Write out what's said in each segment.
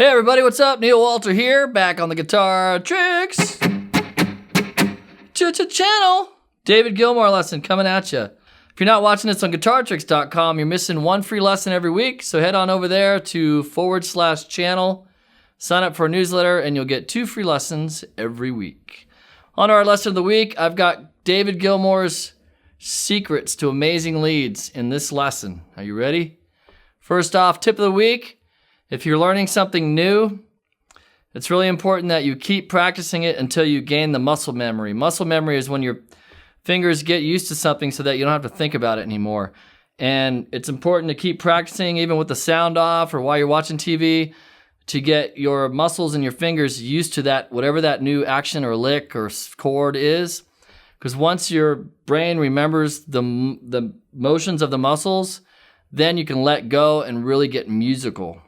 Hey everybody, what's up? Neal Walter here, back on the Guitar Tricks channel. David Gilmour lesson coming at you. If you're not watching this on guitartricks.com, you're missing one free lesson every week, so head on over there to /channel, sign up for a newsletter, and you'll get 2 free lessons every week. On our lesson of the week, I've got David Gilmour's secrets to amazing leads in this lesson. Are you ready? First off, tip of the week. If you're learning something new, it's really important that you keep practicing it until you gain the muscle memory. Muscle memory is when your fingers get used to something so that you don't have to think about it anymore. And it's important to keep practicing even with the sound off or while you're watching TV to get your muscles and your fingers used to that, whatever that new action or lick or chord is. Because once your brain remembers the motions of the muscles, then you can let go and really get musical.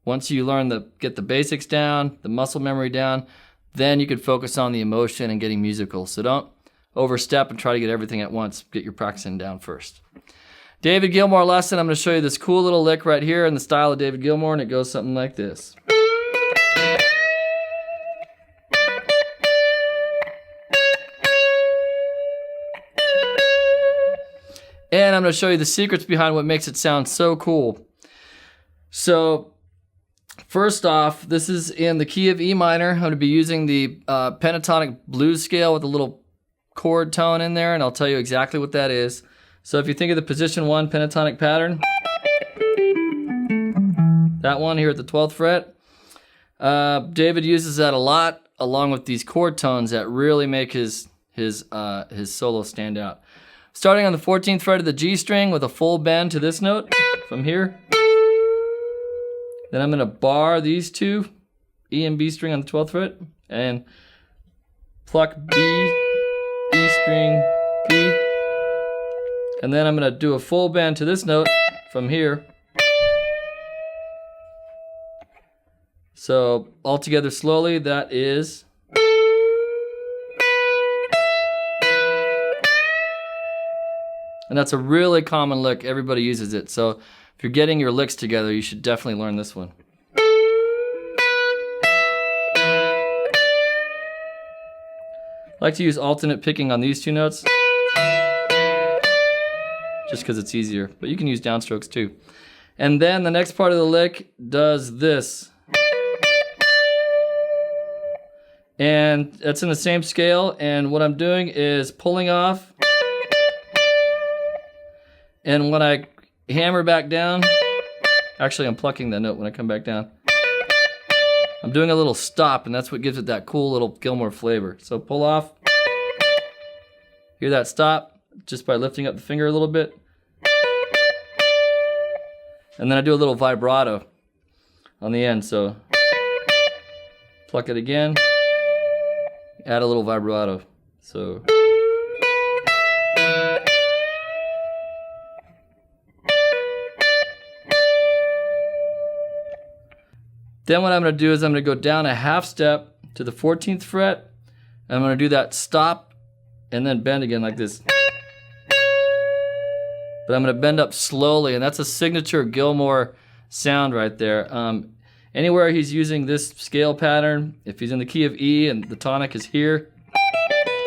Once you learn get the basics down, the muscle memory down, then you can focus on the emotion and getting musical. So don't overstep and try to get everything at once. Get your practicing down first. David Gilmour lesson, I'm going to show you this cool little lick right here in the style of David Gilmour, and it goes something like this. And I'm going to show you the secrets behind what makes it sound so cool. So, first off, this is in the key of E minor. I'm going to be using the pentatonic blues scale with a little chord tone in there, and I'll tell you exactly what that is. So if you think of the position 1 pentatonic pattern, that one here at the 12th fret, David uses that a lot, along with these chord tones that really make his solo stand out. Starting on the 14th fret of the G string with a full bend to this note from here. Then I'm going to bar these two, E and B string on the 12th fret, and pluck B, E string, B. And then I'm going to do a full bend to this note from here. So all together slowly, that is. And that's a really common lick. Everybody uses it. So if you're getting your licks together, you should definitely learn this one. I like to use alternate picking on these 2 notes, just because it's easier. But you can use downstrokes too. And then the next part of the lick does this. And that's in the same scale. And what I'm doing is pulling off. And when I hammer back down, actually I'm plucking that note when I come back down. I'm doing a little stop, and that's what gives it that cool little Gilmour flavor. So pull off. Hear that stop just by lifting up the finger a little bit. And then I do a little vibrato on the end. So pluck it again, add a little vibrato. So. Then what I'm going to do is I'm going to go down a half step to the 14th fret. And I'm going to do that stop and then bend again like this. But I'm going to bend up slowly, and that's a signature Gilmour sound right there. Anywhere he's using this scale pattern, if he's in the key of E and the tonic is here,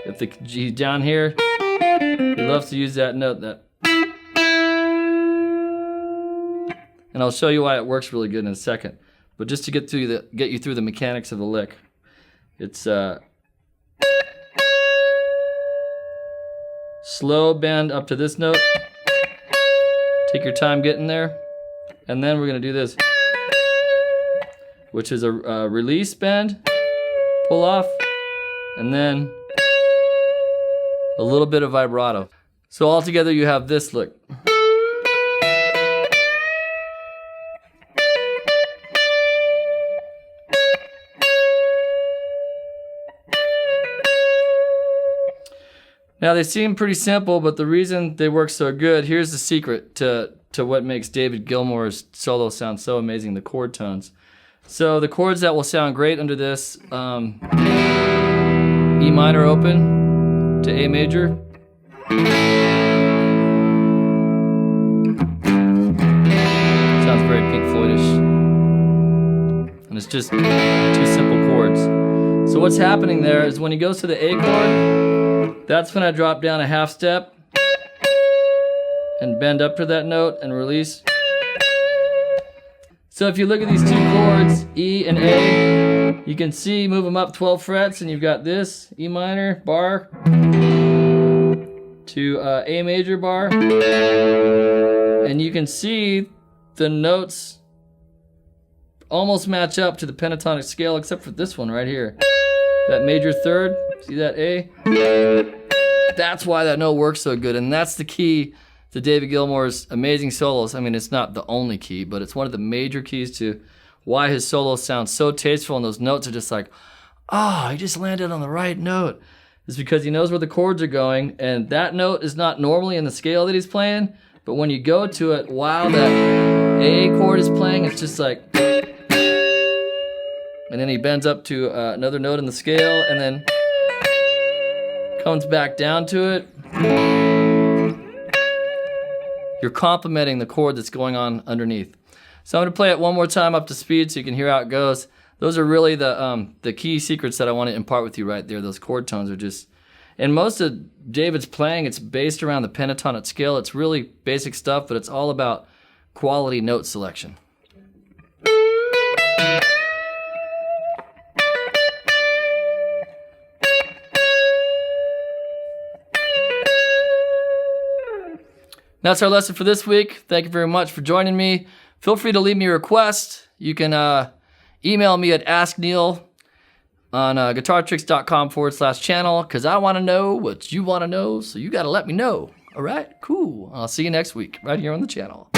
if the G's down here, he loves to use that note. And I'll show you why it works really good in a second. But just to get you through the mechanics of the lick, it's slow bend up to this note. Take your time getting there, and then we're gonna do this, which is a release bend, pull off, and then a little bit of vibrato. So all together you have this lick. Now they seem pretty simple, but the reason they work so good, here's the secret to what makes David Gilmour's solo sound so amazing, the chord tones. So the chords that will sound great under this, E minor open to A major. Sounds very Pink Floydish. And it's just two simple chords. So what's happening there is when he goes to the A chord, that's when I drop down a half step and bend up to that note and release. So if you look at these two chords, E and A, you can see, move them up 12 frets, and you've got this E minor bar to A major bar, and you can see the notes almost match up to the pentatonic scale, except for this one right here, that major third. See that A? That's why that note works so good, and that's the key to David Gilmour's amazing solos. I mean, it's not the only key, but it's one of the major keys to why his solos sound so tasteful, and those notes are just like, he just landed on the right note. It's because he knows where the chords are going, and that note is not normally in the scale that he's playing, but when you go to it while that A chord is playing, it's just like, and then he bends up to another note in the scale, and then comes back down to it. You're complementing the chord that's going on underneath. So I'm going to play it one more time up to speed so you can hear how it goes. Those are really the key secrets that I want to impart with you right there. Those chord tones are just, and most of David's playing, it's based around the pentatonic scale. It's really basic stuff, but it's all about quality note selection. That's our lesson for this week. Thank you very much for joining me. Feel free to leave me a request. You can email me at askneal on guitartricks.com/channel, because I want to know what you want to know, so you got to let me know. All right? Cool. I'll see you next week right here on the channel.